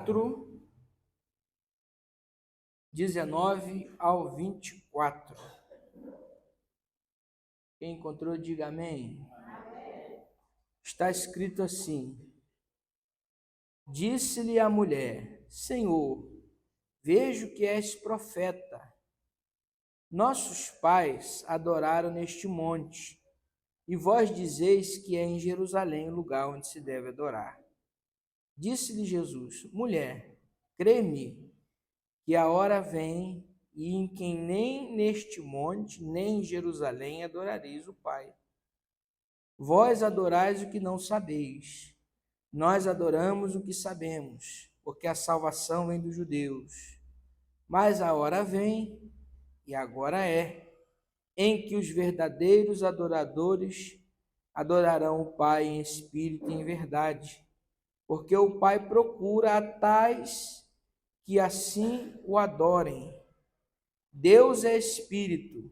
4, 19 ao 24. Quem encontrou, diga amém. Está escrito assim: Disse-lhe a mulher: Senhor, vejo que és profeta. Nossos pais adoraram neste monte, e vós dizeis que é em Jerusalém o lugar onde se deve adorar. Disse-lhe Jesus: Mulher, crê-me, que a hora vem e em que nem neste monte, nem em Jerusalém adorareis o Pai. Vós adorais o que não sabeis. Nós adoramos o que sabemos, porque a salvação vem dos judeus. Mas a hora vem, e agora é, em que os verdadeiros adoradores adorarão o Pai em espírito e em verdade, porque o Pai procura a tais que assim o adorem. Deus é espírito,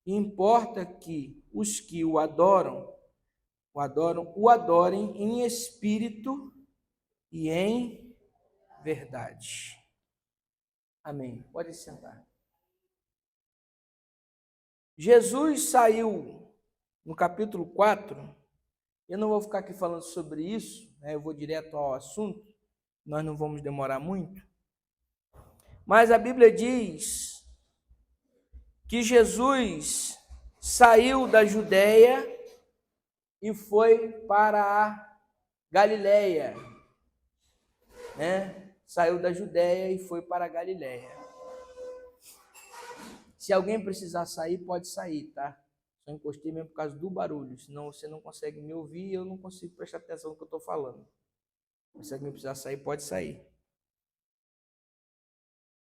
e importa que os que o adorem em espírito e em verdade. Amém. Pode sentar. Jesus saiu no capítulo 4. Eu não vou ficar aqui falando sobre isso, eu vou direto ao assunto, nós não vamos demorar muito. Mas a Bíblia diz que Jesus saiu da Judéia e foi para a Galiléia, Saiu da Judéia e foi para a Galiléia. Se alguém precisar sair, pode sair, tá? Só encostei mesmo por causa do barulho, senão você não consegue me ouvir e eu não consigo prestar atenção no que eu estou falando. Mas se alguém precisar sair, pode sair.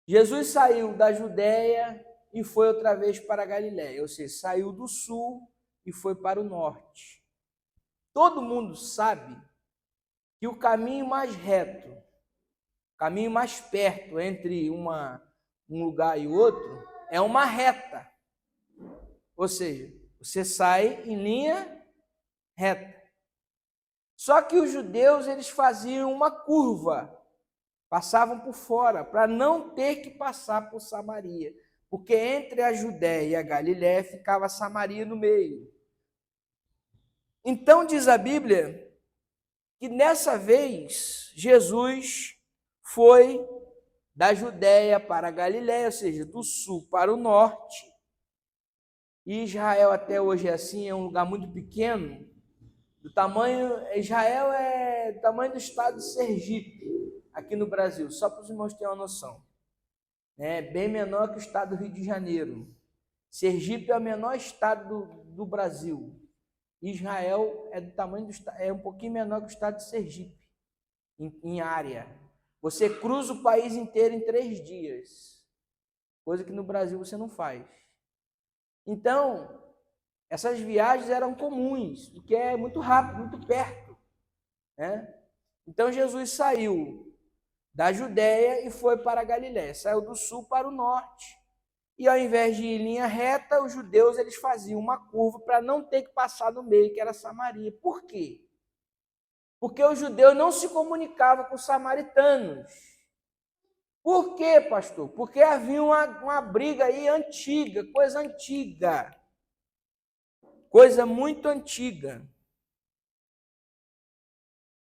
Jesus saiu da Judéia e foi outra vez para a Galiléia, ou seja, saiu do sul e foi para o norte. Todo mundo sabe que o caminho mais reto, o caminho mais perto entre um lugar e outro, é uma reta. Ou seja, você sai em linha reta. Só que os judeus, eles faziam uma curva, passavam por fora, para não ter que passar por Samaria. Porque entre a Judéia e a Galiléia ficava Samaria no meio. Então diz a Bíblia que nessa vez Jesus foi da Judéia para a Galiléia, ou seja, do sul para o norte. E Israel até hoje é assim, é um lugar muito pequeno. Israel é do tamanho do estado de Sergipe, aqui no Brasil, só para os irmãos terem uma noção. É bem menor que o estado do Rio de Janeiro. Sergipe é o menor estado do Brasil. Israel é do tamanho é um pouquinho menor que o estado de Sergipe, em área. Você cruza o país inteiro em 3 dias, coisa que no Brasil você não faz. Então, essas viagens eram comuns, porque é muito rápido, muito perto. Então, Jesus saiu da Judéia e foi para a Galiléia. Saiu do sul para o norte. E ao invés de ir em linha reta, os judeus eles faziam uma curva para não ter que passar no meio, que era Samaria. Por quê? Porque os judeus não se comunicavam com os samaritanos. Por quê, pastor? Porque havia uma briga aí antiga, coisa muito antiga.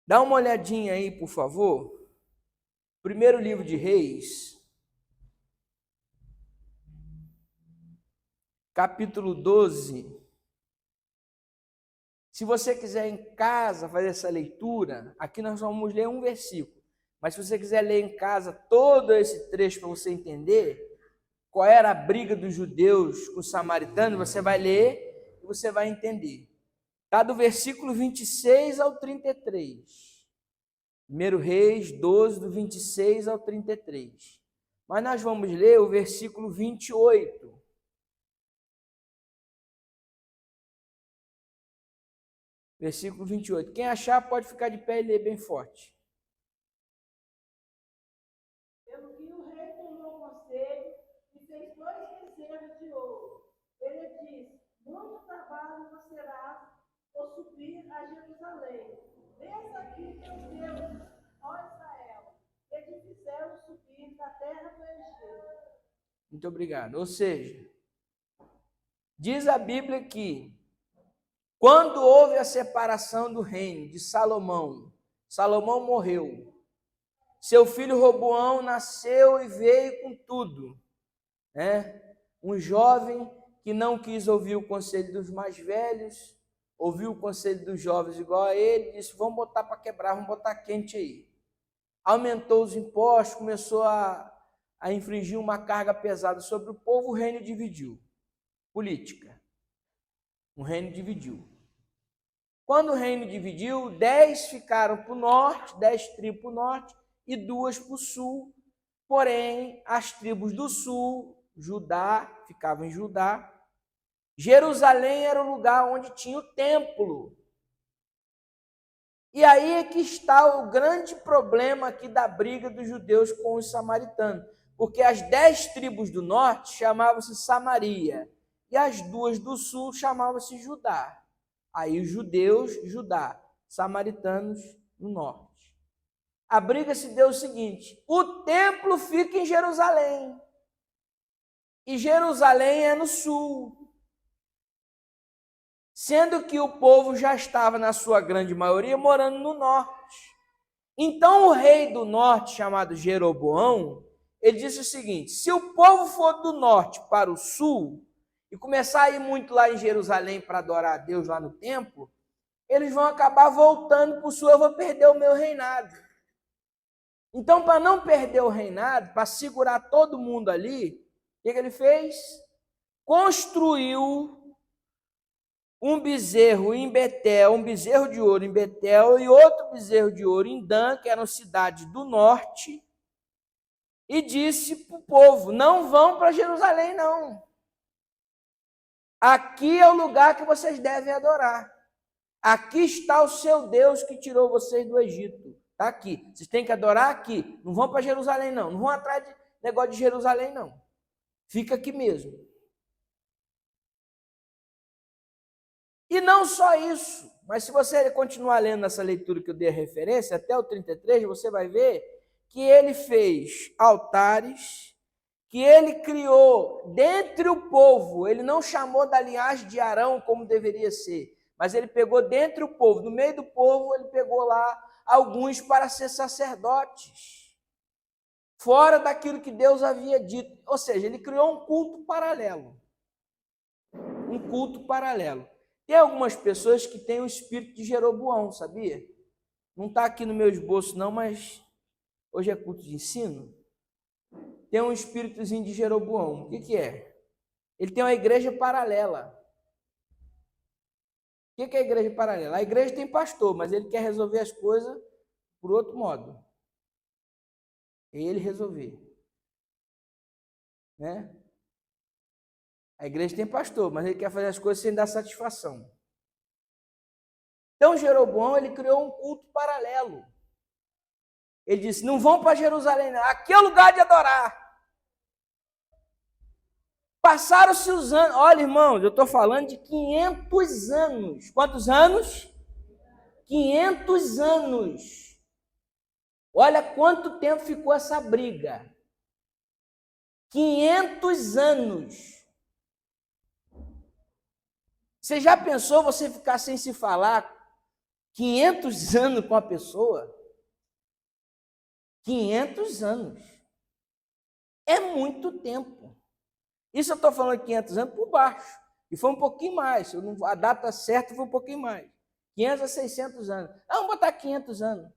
Dá uma olhadinha aí, por favor. Primeiro livro de Reis, capítulo 12. Se você quiser em casa fazer essa leitura, aqui nós vamos ler um versículo. Mas se você quiser ler em casa todo esse trecho para você entender qual era a briga dos judeus com os samaritanos, você vai ler e você vai entender. Está do versículo 26 ao 33. 1 Reis 12, do 26 ao 33. Mas nós vamos ler o versículo 28. Versículo 28. Quem achar pode ficar de pé e ler bem forte. Pelo que o rei tomou conselho e fez 2 bezerros de ouro. Ele disse: muito trabalho você terá por subir a Jerusalém. Eis aqui teu Deus, ó Israel. terra do Egito. Muito obrigado. Ou seja, diz a Bíblia que quando houve a separação do reino de Salomão, Salomão morreu. Seu filho Roboão nasceu e veio com tudo, né? Um jovem que não quis ouvir o conselho dos mais velhos, ouviu o conselho dos jovens igual a ele, disse: vamos botar para quebrar, vamos botar quente aí. Aumentou os impostos, começou a infligir uma carga pesada sobre o povo, o reino dividiu. Política. O reino dividiu. Quando o reino dividiu, 10 ficaram para o norte, 10 tribos para o norte e 2 para o sul. Porém, as tribos do sul, Judá, ficavam em Judá. Jerusalém era o lugar onde tinha o templo. E aí é que está o grande problema aqui da briga dos judeus com os samaritanos. Porque as 10 tribos do norte chamavam-se Samaria e as 2 do sul chamavam-se Judá. Aí os judeus, Judá, samaritanos no norte. A briga se deu o seguinte: o templo fica em Jerusalém. E Jerusalém é no sul. Sendo que o povo já estava, na sua grande maioria, morando no norte. Então o rei do norte, chamado Jeroboão, ele disse o seguinte: se o povo for do norte para o sul, e começar a ir muito lá em Jerusalém para adorar a Deus lá no templo, eles vão acabar voltando para o sul, eu vou perder o meu reinado. Então, para não perder o reinado, para segurar todo mundo ali, o que ele fez? Construiu um bezerro em Betel, um bezerro de ouro em Betel e outro bezerro de ouro em Dan, que eram cidades do norte, e disse para o povo: não vão para Jerusalém, não. Aqui é o lugar que vocês devem adorar. Aqui está o seu Deus que tirou vocês do Egito. Está aqui. Vocês têm que adorar aqui. Não vão para Jerusalém, não. Não vão atrás de negócio de Jerusalém, não. Fica aqui mesmo. E não só isso, mas se você continuar lendo nessa leitura que eu dei a referência, até o 33, você vai ver que ele fez altares, que ele criou dentre o povo. Ele não chamou da linhagem de Arão como deveria ser, mas ele pegou dentre o povo, no meio do povo, ele pegou lá alguns para ser sacerdotes, fora daquilo que Deus havia dito. Ou seja, ele criou um culto paralelo. Um culto paralelo. Tem algumas pessoas que têm o espírito de Jeroboão, sabia? Não está aqui no meu esboço não, mas hoje é culto de ensino. Tem um espíritozinho de Jeroboão. O que é? Ele tem uma igreja paralela. O que é a igreja paralela? A igreja tem pastor, mas ele quer resolver as coisas por outro modo. Ele resolver. Né? A igreja tem pastor, mas ele quer fazer as coisas sem dar satisfação. Então Jeroboão, ele criou um culto paralelo. Ele disse: não vão para Jerusalém, não. Aqui é o lugar de adorar. Passaram-se os anos. Olha, irmãos, eu estou falando de 500 anos. Quantos anos? 500 anos. Olha quanto tempo ficou essa briga. 500 anos. Você já pensou você ficar sem se falar 500 anos com a pessoa? 500 anos. É muito tempo. Isso eu estou falando de 500 anos por baixo. E foi um pouquinho mais. A data certa foi um pouquinho mais. 500 a 600 anos. Vamos botar 500 anos.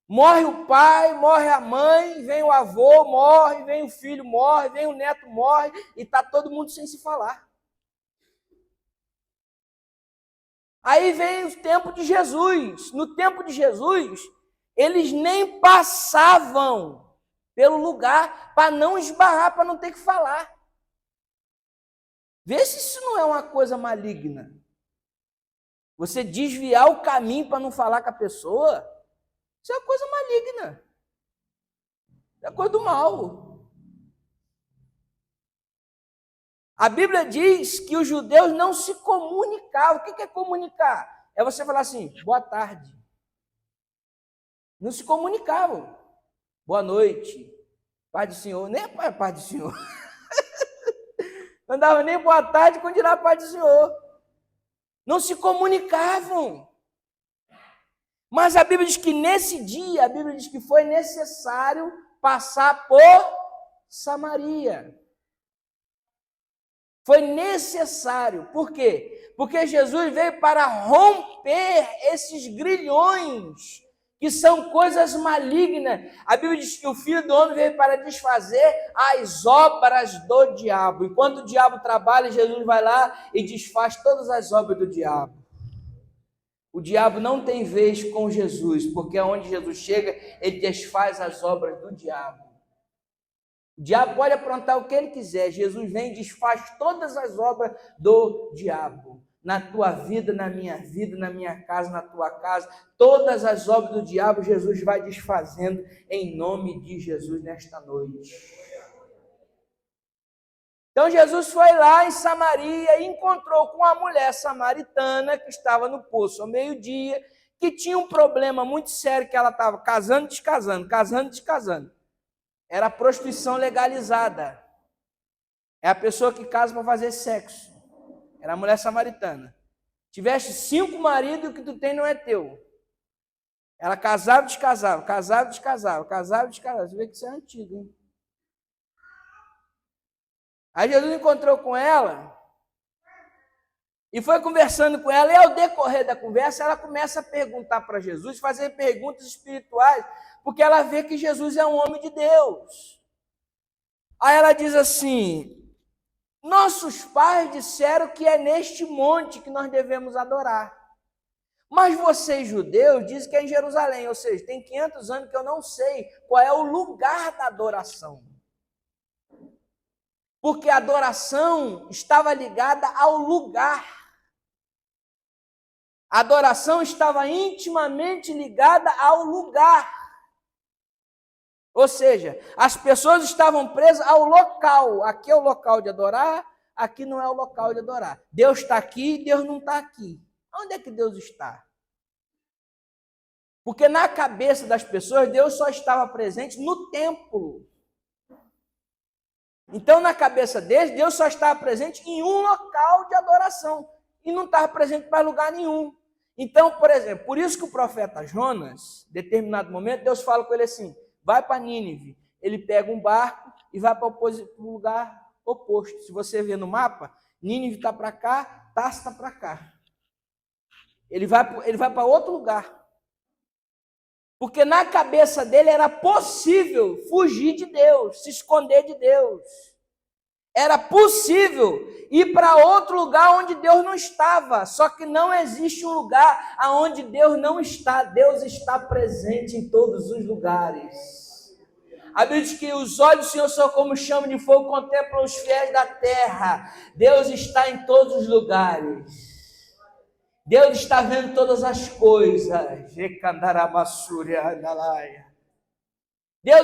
Morre o pai, morre a mãe, vem o avô, morre, vem o filho, morre, vem o neto, morre, e está todo mundo sem se falar. Aí vem o tempo de Jesus. No tempo de Jesus, eles nem passavam pelo lugar para não esbarrar, para não ter que falar. Vê se isso não é uma coisa maligna. Você desviar o caminho para não falar com a pessoa, isso é uma coisa maligna. É coisa do mal. A Bíblia diz que os judeus não se comunicavam. O que é comunicar? É você falar assim: boa tarde. Não se comunicavam. Boa noite. Paz do Senhor, nem paz do Senhor. Não dava nem boa tarde quando dirá paz do Senhor. Não se comunicavam. Mas a Bíblia diz que nesse dia, a Bíblia diz que foi necessário passar por Samaria. Foi necessário. Por quê? Porque Jesus veio para romper esses grilhões, que são coisas malignas. A Bíblia diz que o Filho do Homem veio para desfazer as obras do diabo. Enquanto o diabo trabalha, Jesus vai lá e desfaz todas as obras do diabo. O diabo não tem vez com Jesus, porque onde Jesus chega, ele desfaz as obras do diabo. O diabo pode aprontar o que ele quiser, Jesus vem e desfaz todas as obras do diabo. Na tua vida, na minha casa, na tua casa, todas as obras do diabo, Jesus vai desfazendo em nome de Jesus nesta noite. Então Jesus foi lá em Samaria e encontrou com uma mulher samaritana que estava no poço ao meio-dia, que tinha um problema muito sério, que ela estava casando, descasando, casando, descasando. Era a prostituição legalizada. É a pessoa que casa para fazer sexo. Era a mulher samaritana. Tiveste 5 maridos e o que tu tem não é teu. Ela casava e descasava, casava e descasava, casava e descasava. Você vê que isso é antigo, hein? Aí Jesus encontrou com ela e foi conversando com ela, e ao decorrer da conversa, ela começa a perguntar para Jesus, fazer perguntas espirituais, porque ela vê que Jesus é um homem de Deus. Aí ela diz assim: nossos pais disseram que é neste monte que nós devemos adorar. Mas vocês, judeus, dizem que é em Jerusalém, ou seja, tem 500 anos que eu não sei qual é o lugar da adoração. Porque a adoração estava ligada ao lugar. A adoração estava intimamente ligada ao lugar. Ou seja, as pessoas estavam presas ao local. Aqui é o local de adorar, aqui não é o local de adorar. Deus está aqui, Deus não está aqui. Onde é que Deus está? Porque na cabeça das pessoas, Deus só estava presente no templo. Então, na cabeça deles, Deus só estava presente em um local de adoração e não estava presente para lugar nenhum. Então, por exemplo, por isso que o profeta Jonas, em determinado momento, Deus fala com ele assim: vai para Nínive. Ele pega um barco e vai para o lugar oposto. Se você ver no mapa, Nínive está para cá, Tarso está para cá. Ele vai para outro lugar. Porque na cabeça dele era possível fugir de Deus, se esconder de Deus. Era possível ir para outro lugar onde Deus não estava. Só que não existe um lugar onde Deus não está. Deus está presente em todos os lugares. A Bíblia diz que os olhos do Senhor são como chama de fogo, contemplam os fiéis da terra. Deus está em todos os lugares. Deus está vendo todas as coisas. Deus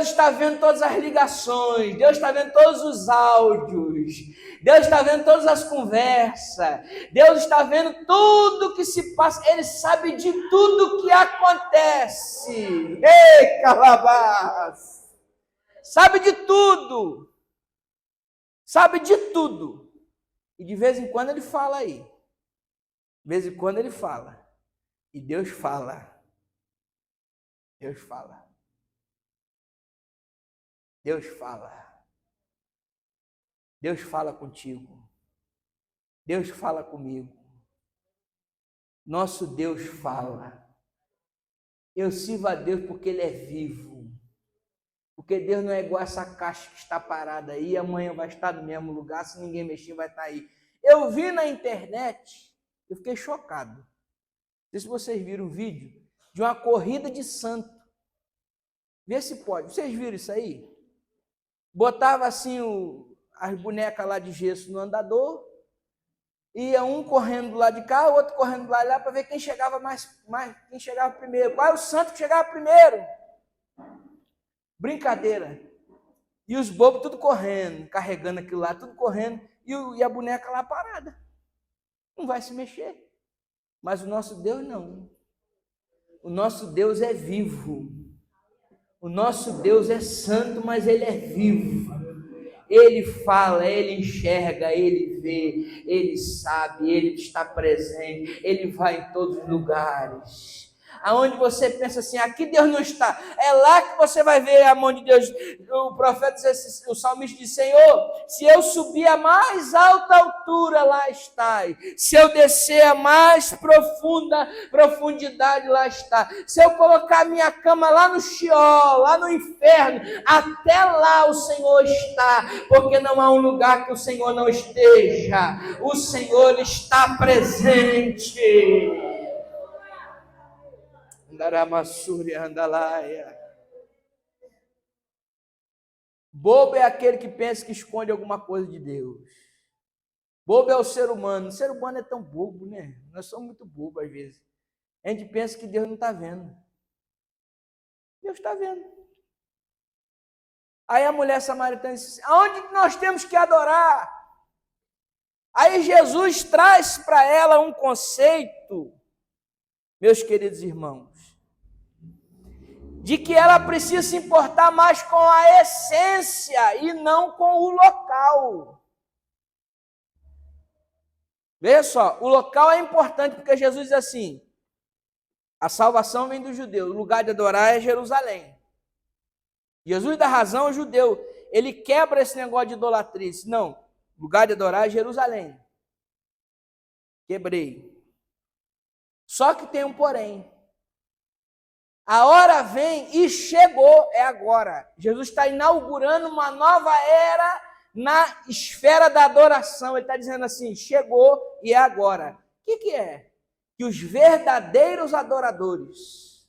está vendo todas as ligações. Deus está vendo todos os áudios. Deus está vendo todas as conversas. Deus está vendo tudo que se passa. Ele sabe de tudo que acontece. Ei, calabás! Sabe de tudo. Sabe de tudo. E de vez em quando ele fala aí. De vez em quando ele fala. E Deus fala. Deus fala. Deus fala. Deus fala contigo. Deus fala comigo. Nosso Deus fala. Eu sirvo a Deus porque Ele é vivo. Porque Deus não é igual essa caixa que está parada aí, amanhã vai estar no mesmo lugar, se ninguém mexer vai estar aí. Eu vi na internet, eu fiquei chocado. Não sei se vocês viram um vídeo de uma corrida de santo. Vê se pode. Vocês viram isso aí? Botava assim as bonecas lá de gesso no andador, ia um correndo do lado de cá, o outro correndo do lado de lá, para ver quem chegava quem chegava primeiro. Qual é o santo que chegava primeiro? Brincadeira. E os bobos tudo correndo, carregando aquilo lá, tudo correndo, e a boneca lá parada. Não vai se mexer. Mas o nosso Deus não. O nosso Deus é vivo. O nosso Deus é santo, mas Ele é vivo. Ele fala, Ele enxerga, Ele vê, Ele sabe, Ele está presente, Ele vai em todos os lugares. Aonde você pensa assim, aqui Deus não está, é lá que você vai ver a mão de Deus. O profeta, o salmista diz, Senhor, se eu subir a mais alta altura, lá estás. Se eu descer a mais profundidade, lá está. Se eu colocar minha cama lá no Sheol, lá no inferno, até lá o Senhor está, porque não há um lugar que o Senhor não esteja. O Senhor está presente. Bobo é aquele que pensa que esconde alguma coisa de Deus. Bobo é o ser humano. O ser humano é tão bobo, né? Nós somos muito bobos às vezes. A gente pensa que Deus não está vendo. Deus está vendo. Aí a mulher samaritana disse, aonde nós temos que adorar? Aí Jesus traz para ela um conceito, meus queridos irmãos, de que ela precisa se importar mais com a essência e não com o local. Veja só, o local é importante porque Jesus diz assim, a salvação vem dos judeus, o lugar de adorar é Jerusalém. Jesus dá razão ao judeu, ele quebra esse negócio de idolatria, diz, não, o lugar de adorar é Jerusalém. Quebrei. Só que tem um porém. A hora vem e chegou, é agora. Jesus está inaugurando uma nova era na esfera da adoração. Ele está dizendo assim, chegou e é agora. O que é? Que os verdadeiros adoradores,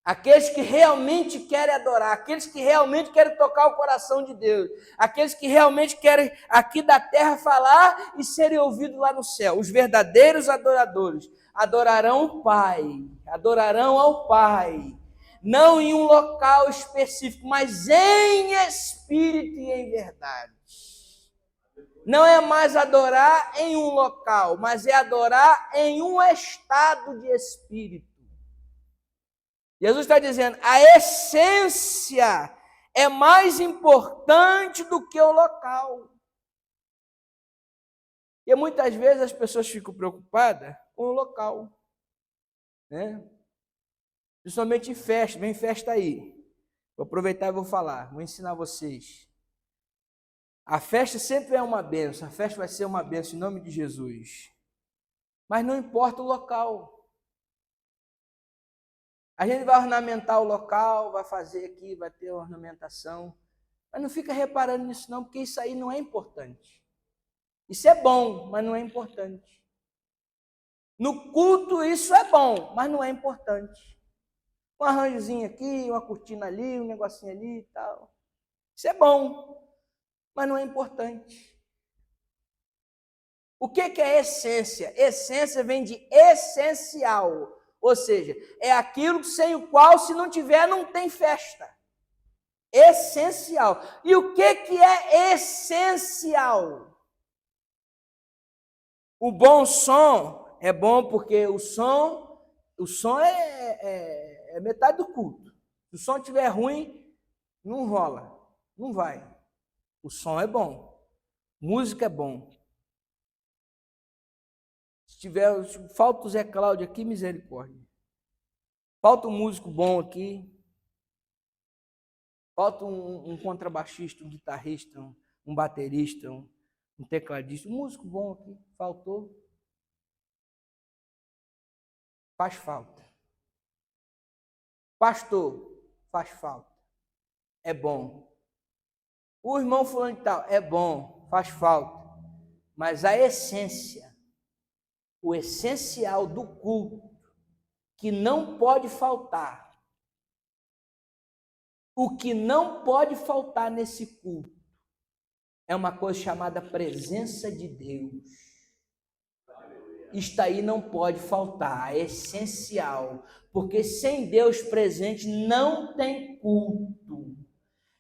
aqueles que realmente querem adorar, aqueles que realmente querem tocar o coração de Deus, aqueles que realmente querem aqui da terra falar e serem ouvidos lá no céu, os verdadeiros adoradores, adorarão o Pai, adorarão ao Pai, não em um local específico, mas em espírito e em verdade. Não é mais adorar em um local, mas é adorar em um estado de espírito. Jesus está dizendo, a essência é mais importante do que o local. E muitas vezes as pessoas ficam preocupadas com o local, né? Principalmente em festa, vem festa aí. Vou aproveitar e vou falar, vou ensinar vocês. A festa sempre é uma bênção, a festa vai ser uma bênção em nome de Jesus. Mas não importa o local. A gente vai ornamentar o local, vai fazer aqui, vai ter ornamentação. Mas não fica reparando nisso não, porque isso aí não é importante. Isso é bom, mas não é importante. No culto isso é bom, mas não é importante. Um arranjozinho aqui, uma cortina ali, um negocinho ali e tal. Isso é bom, mas não é importante. O que é essência? Essência vem de essencial. Ou seja, é aquilo sem o qual, se não tiver, não tem festa. Essencial. E o que é essencial? O bom som é bom porque o som é metade do culto. Se o som estiver ruim, não rola, não vai. O som é bom, música é bom. Se falta o Zé Cláudio aqui, misericórdia. Falta um músico bom aqui. Falta um contrabaixista, um guitarrista, um baterista, um tecladista, um músico bom aqui. Faltou. Faz falta. Pastor, faz falta. É bom. O irmão fulano de tal, é bom, faz falta. Mas a essência, o essencial do culto, que não pode faltar, o que não pode faltar nesse culto, é uma coisa chamada presença de Deus. Isto aí não pode faltar, é essencial, porque sem Deus presente não tem culto.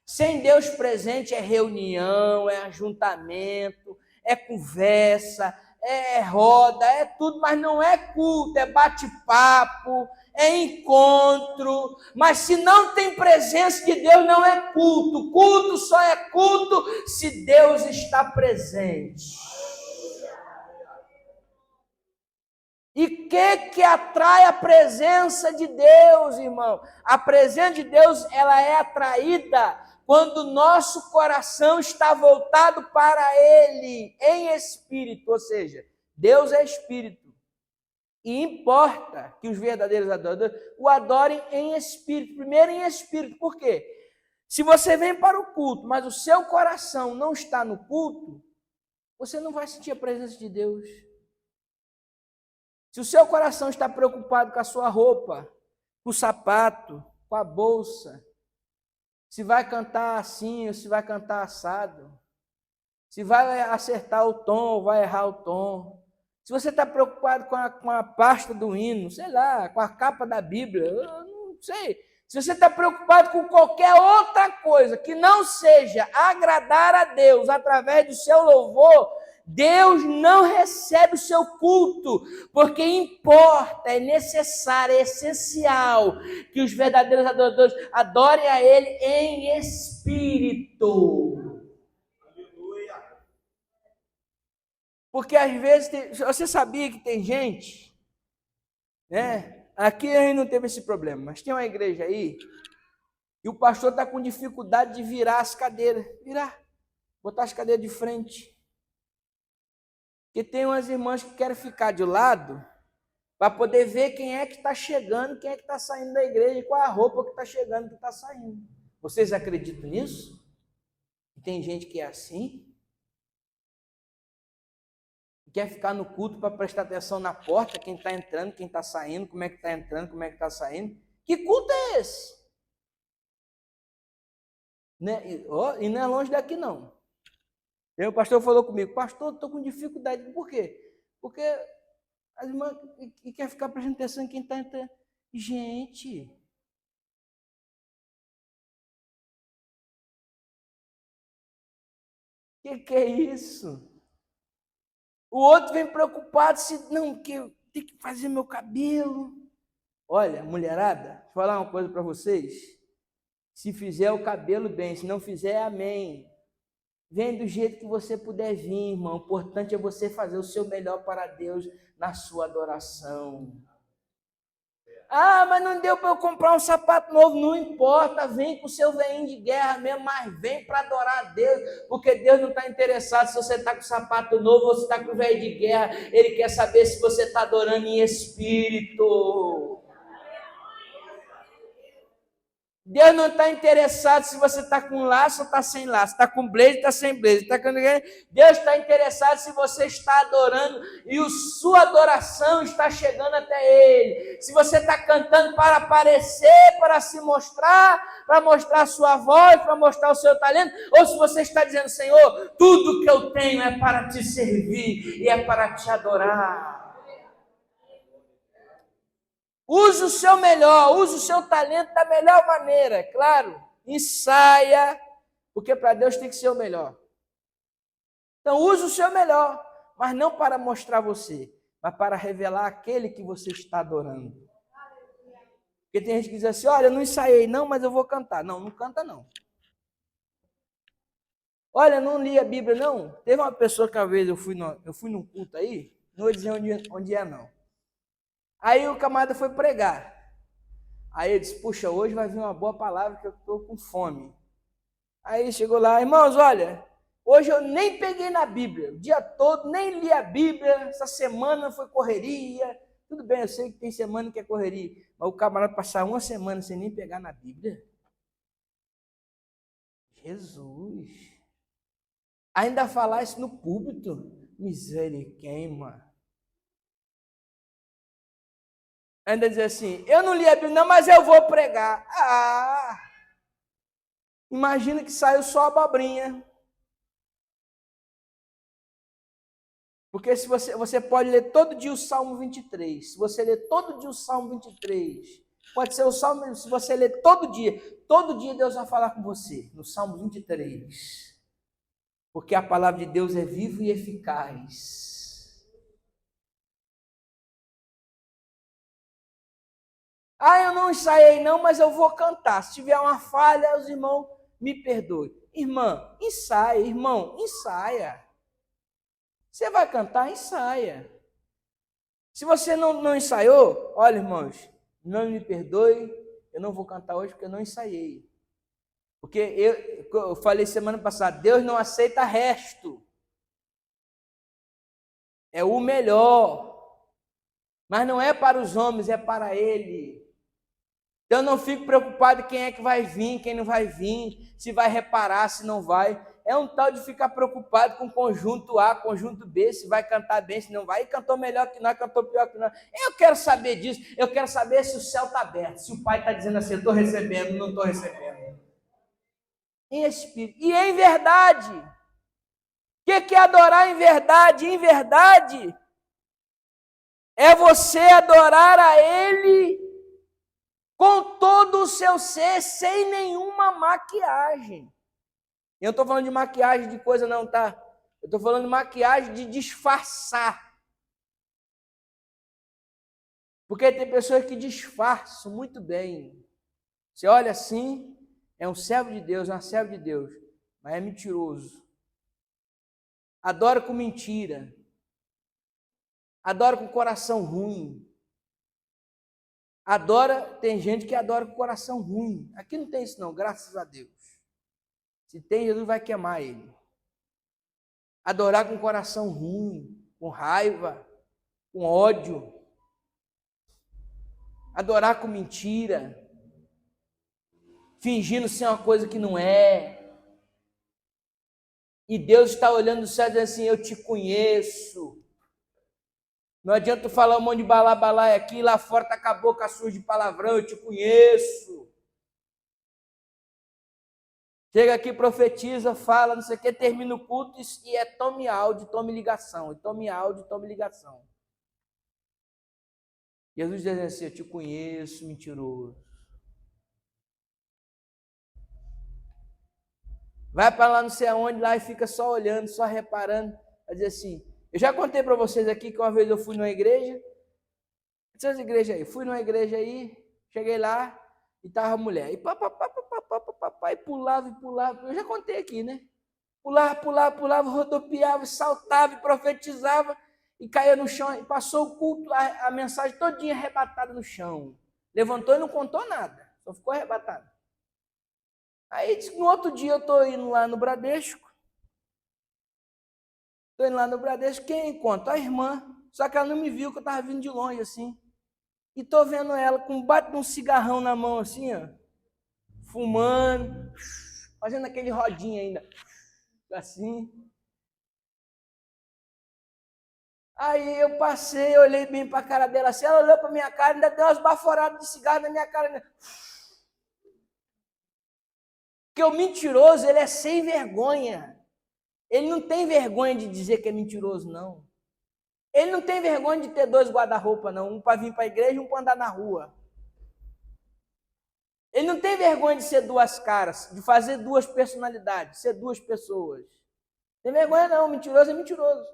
Sem Deus presente é reunião, é ajuntamento, é conversa, é roda, é tudo, mas não é culto, é bate-papo, é encontro, mas se não tem presença de Deus, não é culto. Culto só é culto se Deus está presente. E o que atrai a presença de Deus, irmão? A presença de Deus, ela é atraída quando o nosso coração está voltado para Ele, em espírito, ou seja, Deus é espírito. E importa que os verdadeiros adoradores o adorem em espírito, primeiro em espírito. Por quê? Se você vem para o culto, mas o seu coração não está no culto, você não vai sentir a presença de Deus. Se o seu coração está preocupado com a sua roupa, com o sapato, com a bolsa, se vai cantar assim ou se vai cantar assado, se vai acertar o tom ou vai errar o tom, se você está preocupado com a pasta do hino, sei lá, com a capa da Bíblia, eu não sei. Se você está preocupado com qualquer outra coisa que não seja agradar a Deus através do seu louvor, Deus não recebe o seu culto, porque importa, é necessário, é essencial que os verdadeiros adoradores adorem a Ele em espírito. Porque às vezes, você sabia que tem gente, né? Aqui a gente não teve esse problema, mas tem uma igreja aí, e o pastor está com dificuldade de virar as cadeiras, botar as cadeiras de frente. Porque tem umas irmãs que querem ficar de lado, para poder ver quem é que está chegando, quem é que está saindo da igreja, e qual a roupa que está chegando, que está saindo. Vocês acreditam nisso? Tem gente que é assim? Quer ficar no culto para prestar atenção na porta, quem está entrando, quem está saindo, como é que está entrando, como é que está saindo. Que culto é esse? Né? E não é longe daqui, não. E o pastor falou comigo, pastor, estou com dificuldade. Por quê? Porque as irmãs quer ficar prestando atenção em quem está entrando. Gente, que é isso? O outro vem preocupado, se não, que eu tenho que fazer meu cabelo. Olha, mulherada, vou falar uma coisa para vocês. Se fizer o cabelo bem, se não fizer, amém. Vem do jeito que você puder vir, irmão. O importante é você fazer o seu melhor para Deus na sua adoração. Ah, mas não deu para eu comprar um sapato novo. Não importa, vem com o seu veinho de guerra mesmo, mas vem para adorar a Deus, porque Deus não está interessado se você está com sapato novo ou se está com o velho de guerra. Ele quer saber se você está adorando em espírito. Deus não está interessado se você está com laço ou está sem laço, está com blazer ou está sem blazer. Deus está interessado se você está adorando e a sua adoração está chegando até Ele. Se você está cantando para aparecer, para se mostrar, para mostrar a sua voz, para mostrar o seu talento, ou se você está dizendo, Senhor, tudo que eu tenho é para te servir e é para te adorar. Use o seu melhor, use o seu talento da melhor maneira, é claro. Ensaia, porque para Deus tem que ser o melhor. Então use o seu melhor, mas não para mostrar você, mas para revelar aquele que você está adorando. Porque tem gente que diz assim, olha, eu não ensaiei não, mas eu vou cantar. Não, não canta não. Olha, não li a Bíblia não. Teve uma pessoa que uma vez eu fui num culto aí, não vou dizer onde é não. Aí o camarada foi pregar. Aí ele disse, puxa, hoje vai vir uma boa palavra que eu estou com fome. Aí chegou lá, irmãos, olha, hoje eu nem peguei na Bíblia, o dia todo, nem li a Bíblia, essa semana foi correria. Tudo bem, eu sei que tem semana que é correria, mas o camarada passar uma semana sem nem pegar na Bíblia? Jesus! Ainda falar isso no púlpito? Misericórdia! Ainda dizer assim, eu não li a Bíblia não, mas eu vou pregar. Imagina que saiu só abobrinha. Porque se você pode ler todo dia o Salmo 23. Se você ler todo dia o Salmo 23, pode ser o Salmo, se você ler todo dia Deus vai falar com você, no Salmo 23. Porque a palavra de Deus é viva e eficaz. Eu não ensaiei não, mas eu vou cantar. Se tiver uma falha, os irmãos me perdoem. Irmã, ensaia. Irmão, ensaia. Você vai cantar, ensaia. Se você não ensaiou, olha, irmãos, não me perdoe, eu não vou cantar hoje porque eu não ensaiei. Porque eu falei semana passada, Deus não aceita resto. É o melhor. Mas não é para os homens, é para Ele. Então eu não fico preocupado quem é que vai vir, quem não vai vir, se vai reparar, se não vai. É um tal de ficar preocupado com conjunto A, conjunto B, se vai cantar bem, se não vai. E cantou melhor que nós, cantou pior que nós. Eu quero saber disso. Eu quero saber se o céu está aberto, se o Pai está dizendo assim, eu estou recebendo, não estou recebendo. Em espírito. E em verdade. O que é adorar em verdade? Em verdade é você adorar a Ele com todo o seu ser, sem nenhuma maquiagem. Eu não estou falando de maquiagem de coisa não, tá? Eu estou falando de maquiagem de disfarçar. Porque tem pessoas que disfarçam muito bem. Você olha assim, é um servo de Deus, é uma serva de Deus, mas é mentiroso. Adora com mentira. Adora com coração ruim. Tem gente que adora com coração ruim. Aqui não tem isso não, graças a Deus. Se tem, Jesus vai queimar ele. Adorar com coração ruim, com raiva, com ódio. Adorar com mentira. Fingindo ser uma coisa que não é. E Deus está olhando do céu e dizendo assim, eu te conheço. Não adianta tu falar um monte de balá aqui, lá fora tá com a boca suja de palavrão, eu te conheço. Chega aqui, profetiza, fala, não sei o que, termina o culto e é tome áudio, tome ligação. E tome áudio, tome ligação. Jesus diz assim, eu te conheço, mentiroso. Vai para lá não sei aonde, lá e fica só olhando, só reparando. Vai dizer assim, eu já contei para vocês aqui que uma vez eu fui numa igreja. Essas igrejas aí, fui numa igreja aí, cheguei lá e tava a mulher. E papai pulava e pulava. Eu já contei aqui, né? Pulava, rodopiava, saltava e profetizava e caía no chão. E passou o culto, a mensagem todinha arrebatada no chão. Levantou e não contou nada, só ficou arrebatado. Aí no outro dia eu estou indo lá no Bradesco. Estou indo lá no Bradesco, quem encontra? A irmã. Só que ela não me viu, que eu estava vindo de longe assim. E estou vendo ela com um bate de um cigarrão na mão assim, ó, fumando, fazendo aquele rodinho ainda, assim. Aí eu passei, olhei bem para a cara dela assim, ela olhou para minha cara, ainda deu umas baforadas de cigarro na minha cara. Porque o mentiroso, ele é sem vergonha. Ele não tem vergonha de dizer que é mentiroso, não. Ele não tem vergonha de ter 2 guarda-roupa, não. Um para vir para a igreja e um para andar na rua. Ele não tem vergonha de ser 2 caras, de fazer 2 personalidades, ser 2 pessoas. Não tem vergonha, não. Mentiroso é mentiroso.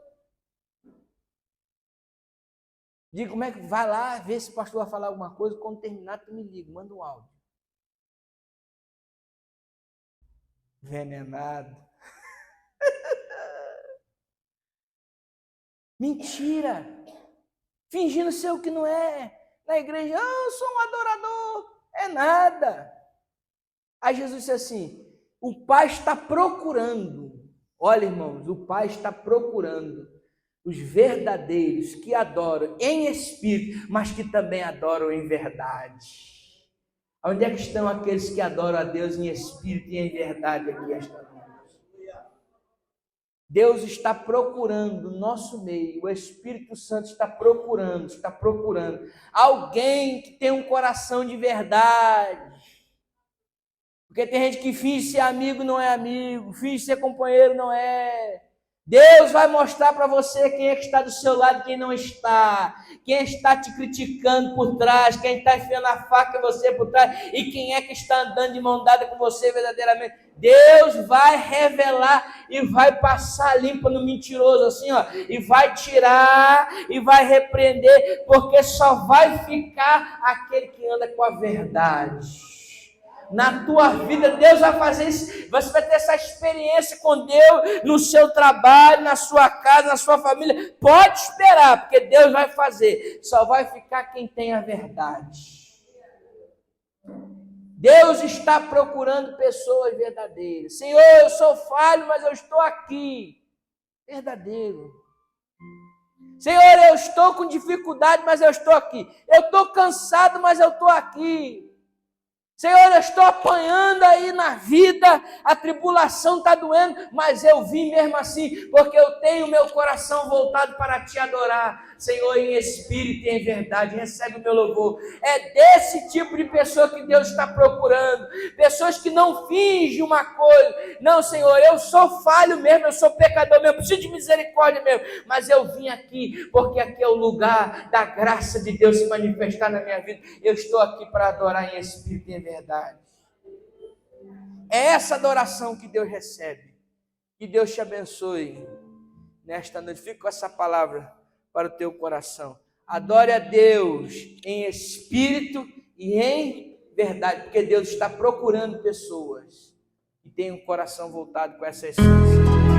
Diga, como é que vai lá, vê se o pastor vai falar alguma coisa. Quando terminar, tu me liga, manda um áudio. Envenenado. Mentira. Fingindo ser o que não é. Na igreja, eu sou um adorador. É nada. Aí Jesus disse assim, o Pai está procurando. Olha, irmãos, o Pai está procurando os verdadeiros que adoram em espírito, mas que também adoram em verdade. Onde é que estão aqueles que adoram a Deus em espírito e em verdade aqui esta noite? Deus está procurando no nosso meio, o Espírito Santo está procurando alguém que tem um coração de verdade. Porque tem gente que finge ser amigo, não é amigo, finge ser companheiro, não é. Deus vai mostrar para você quem é que está do seu lado e quem não está. Quem está te criticando por trás, quem está enfiando a faca em você por trás e quem é que está andando de mão dada com você verdadeiramente. Deus vai revelar e vai passar limpo no mentiroso assim, ó, e vai tirar e vai repreender, porque só vai ficar aquele que anda com a verdade. Na tua vida, Deus vai fazer isso, você vai ter essa experiência com Deus, no seu trabalho, na sua casa, na sua família, pode esperar, porque Deus vai fazer, só vai ficar quem tem a verdade. Deus está procurando pessoas verdadeiras. Senhor, eu sou falho, mas eu estou aqui. Verdadeiro. Senhor, eu estou com dificuldade, mas eu estou aqui. Eu estou cansado, mas eu estou aqui. Senhor, eu estou apanhando aí na vida, a tribulação está doendo, mas eu vim mesmo assim, porque eu tenho meu coração voltado para te adorar. Senhor, em espírito e em verdade, recebe o meu louvor. É desse tipo de pessoa que Deus está procurando. Pessoas que não fingem uma coisa. Não, Senhor, eu sou falho mesmo, eu sou pecador mesmo, preciso de misericórdia mesmo. Mas eu vim aqui, porque aqui é o lugar da graça de Deus se manifestar na minha vida. Eu estou aqui para adorar em espírito e em verdade. É essa adoração que Deus recebe. Que Deus te abençoe nesta noite. Fica com essa palavra para o teu coração. Adore a Deus em espírito e em verdade, porque Deus está procurando pessoas que tenham um coração voltado com essa essência.